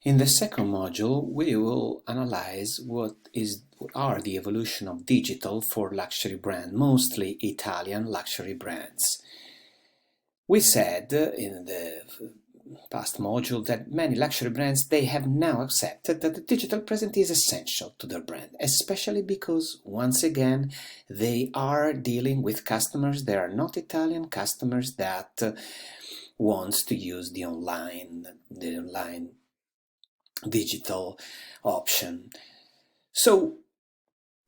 In the second module, we will analyze what are the evolution of digital for luxury brand, mostly Italian luxury brands. We said in the past module that many luxury brands, they have now accepted that the digital presence is essential to their brand, especially because, once again, they are dealing with customers that are not Italian customers that wants to use the online digital option. So,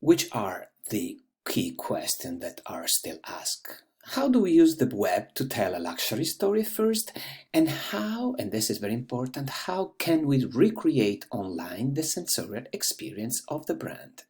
which are the key questions that are still asked? How do we use the web to tell a luxury story first? And how, and this is very important, how can we recreate online the sensorial experience of the brand?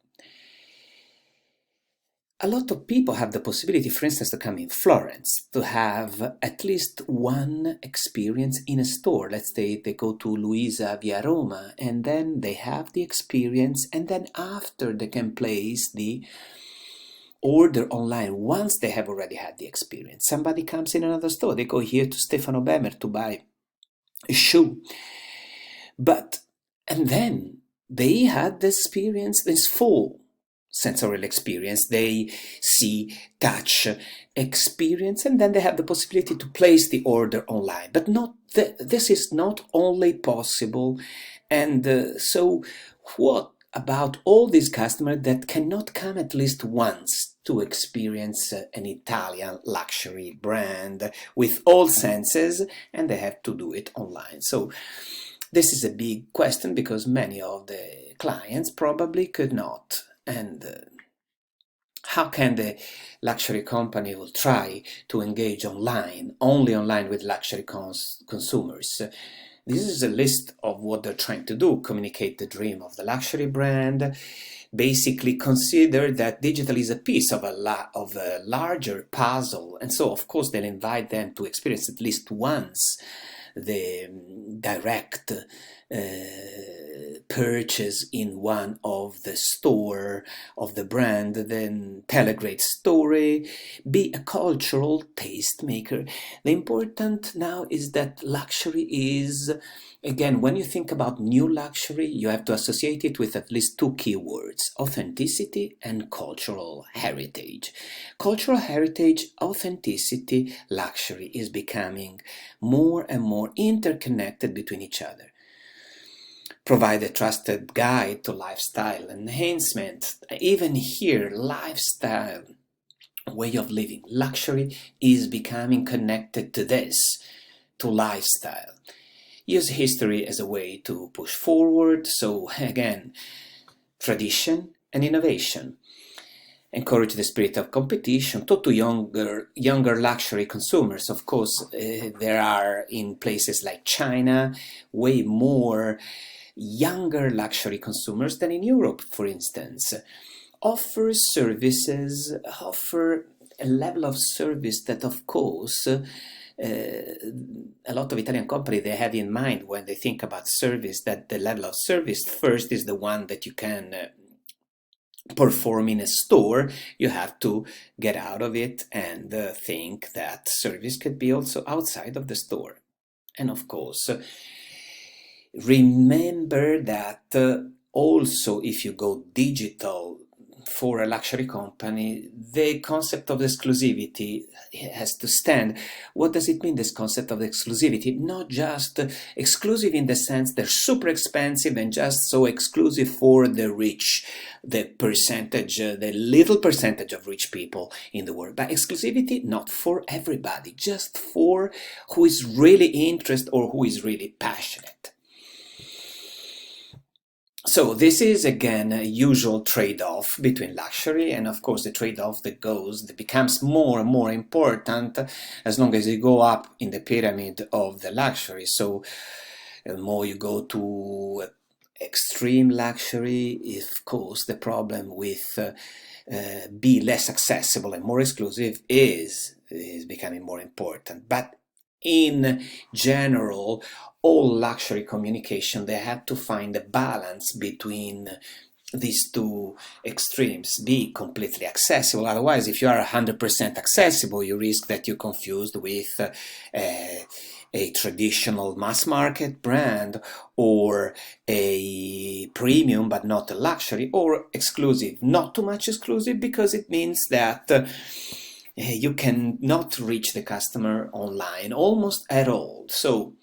A lot of people have the possibility, for instance, to come in Florence, to have at least one experience in a store. Let's say they go to Luisa via Roma, and then they have the experience, and then after they can place the order online once they have already had the experience. Somebody comes in another store, they go here to Stefano Bemer to buy a shoe. And then they had the experience, this full sensorial experience. They see, touch, experience, and then they have the possibility to place the order online. But this is not only possible. And so what about all these customers that cannot come at least once to experience an Italian luxury brand with all senses, and they have to do it online? So this is a big question because many of the clients probably could not. And how can the luxury company will try to engage only online with luxury consumers? This is a list of what they're trying to do: communicate the dream of the luxury brand, basically consider that digital is a piece of a larger puzzle, and so of course they'll invite them to experience at least once the direct purchase in one of the store of the brand, then tell a great story, be a cultural tastemaker. The important now is that luxury is, again, when you think about new luxury, you have to associate it with at least two keywords: authenticity and cultural heritage. Cultural heritage, authenticity, luxury is becoming more and more interconnected between each other. Provide a trusted guide to lifestyle enhancement. Even here, lifestyle, way of living, luxury is becoming connected to this, to lifestyle. Use history as a way to push forward. So again, tradition and innovation. Encourage the spirit of competition. Talk to younger luxury consumers. Of course, there are in places like China way more younger luxury consumers than in Europe, for instance. Offer services, offer a level of service that, of course, a lot of Italian companies, they have in mind when they think about service, that the level of service first is the one that you can perform in a store. You have to get out of it and think that service could be also outside of the store. And of course, remember that also if you go digital for a luxury company, the concept of exclusivity has to stand. What does it mean, this concept of exclusivity? Not just exclusive in the sense they're super expensive and just so exclusive for the rich, the little percentage of rich people in the world, but exclusivity not for everybody, just for who is really interested or who is really passionate. So this is again a usual trade-off between luxury, and of course the trade-off that becomes more and more important as long as you go up in the pyramid of the luxury. So the more you go to extreme luxury, of course the problem with be less accessible and more exclusive is becoming more important. But in general, all luxury communication, they have to find a balance between these two extremes. Be completely accessible. Otherwise, if you are 100% accessible, you risk that you're confused with a traditional mass market brand, or a premium but not a luxury, or exclusive, not too much exclusive, because it means that you cannot reach the customer online almost at all. So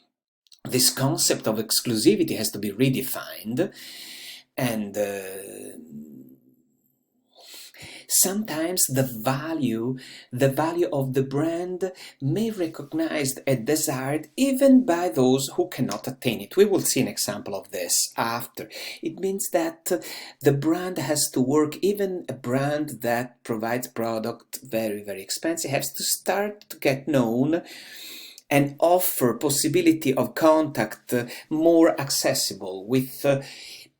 this concept of exclusivity has to be redefined, and sometimes the value of the brand may recognized and desired even by those who cannot attain it. We will see an example of this after. It means that the brand has to work. Even a brand that provides product very, very expensive has to start to get known and offer possibility of contact more accessible with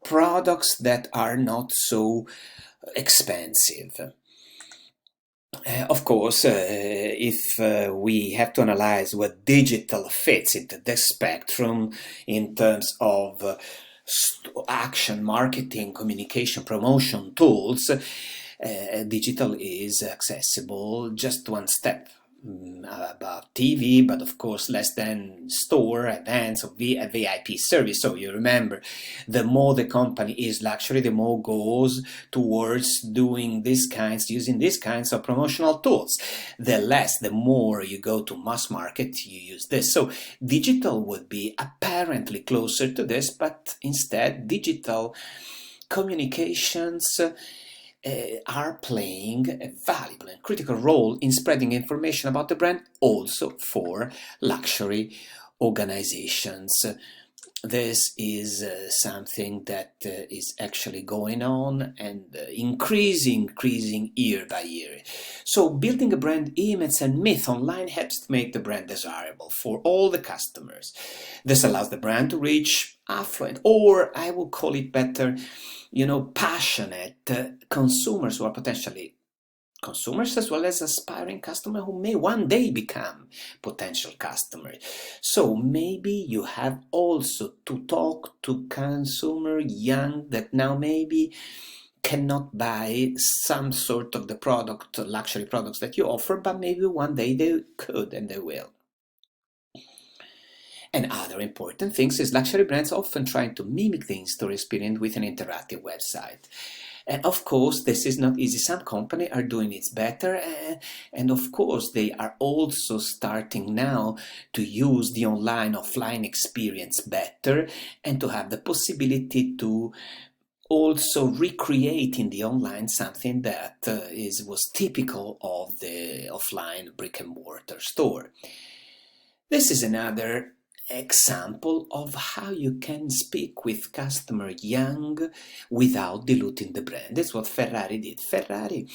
products that are not so expensive. Of course, if we have to analyze what digital fits into this spectrum in terms of action, marketing, communication, promotion tools, digital is accessible just one step about TV, but of course less than store, events, or a VIP service. So you remember, the more the company is luxury, the more goes towards using these kinds of promotional tools. The more you go to mass market, you use this. So digital would be apparently closer to this, but instead digital communications are playing a valuable and critical role in spreading information about the brand, also for luxury organizations. This is something that is actually going on and increasing year by year. So building a brand image and myth online helps to make the brand desirable for all the customers. This allows the brand to reach affluent, or I will call it better, passionate consumers, who are potentially consumers as well as aspiring customers who may one day become potential customers. So maybe you have also to talk to consumer young that now maybe cannot buy some sort of the luxury products that you offer, but maybe one day they could and they will. And other important things is luxury brands often trying to mimic the in-store experience with an interactive website. And of course, this is not easy. Some companies are doing it better, and of course, they are also starting now to use the online-offline experience better, and to have the possibility to also recreate in the online something that was typical of the offline brick-and-mortar store. This is another example of how you can speak with customer young without diluting the brand. That's what Ferrari did. Ferrari,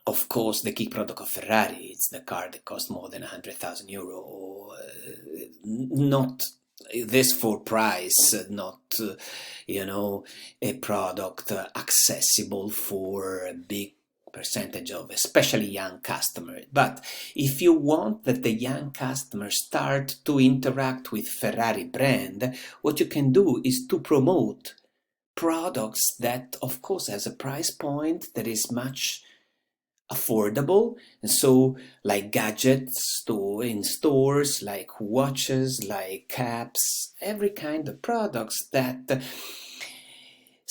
of course, the key product of Ferrari, it's the car that costs more than €100,000. Not this for price, not a product accessible for a big percentage of especially young customers. But if you want that the young customers start to interact with Ferrari brand, what you can do is to promote products that of course has a price point that is much affordable, and so like gadgets in stores, like watches, like caps, every kind of products that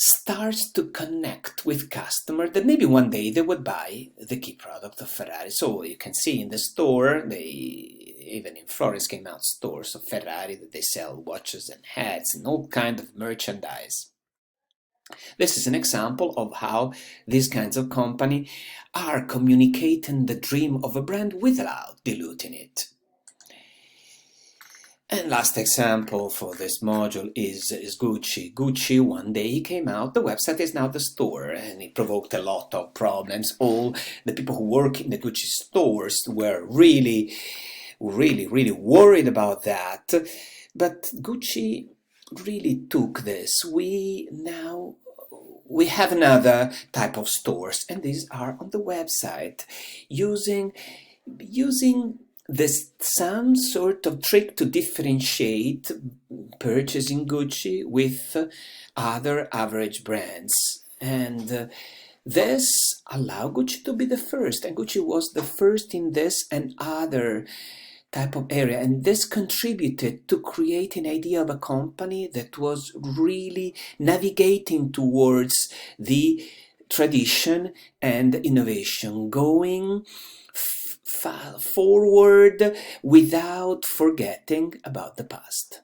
starts to connect with customers that maybe one day they would buy the key product of Ferrari. So you can see in the store, even in Florence came out stores of Ferrari that they sell watches and hats and all kind of merchandise. This is an example of how these kinds of company are communicating the dream of a brand without diluting it. And last example for this module is Gucci. Gucci, one day he came out, the website is now the store, and it provoked a lot of problems. All the people who work in the Gucci stores were really worried about that. But Gucci really took this. We have another type of stores, and these are on the website, using this some sort of trick to differentiate purchasing Gucci with other average brands. And this allowed Gucci to be the first, and Gucci was the first in this and other type of area, and this contributed to create an idea of a company that was really navigating towards the tradition and innovation, going forward without forgetting about the past.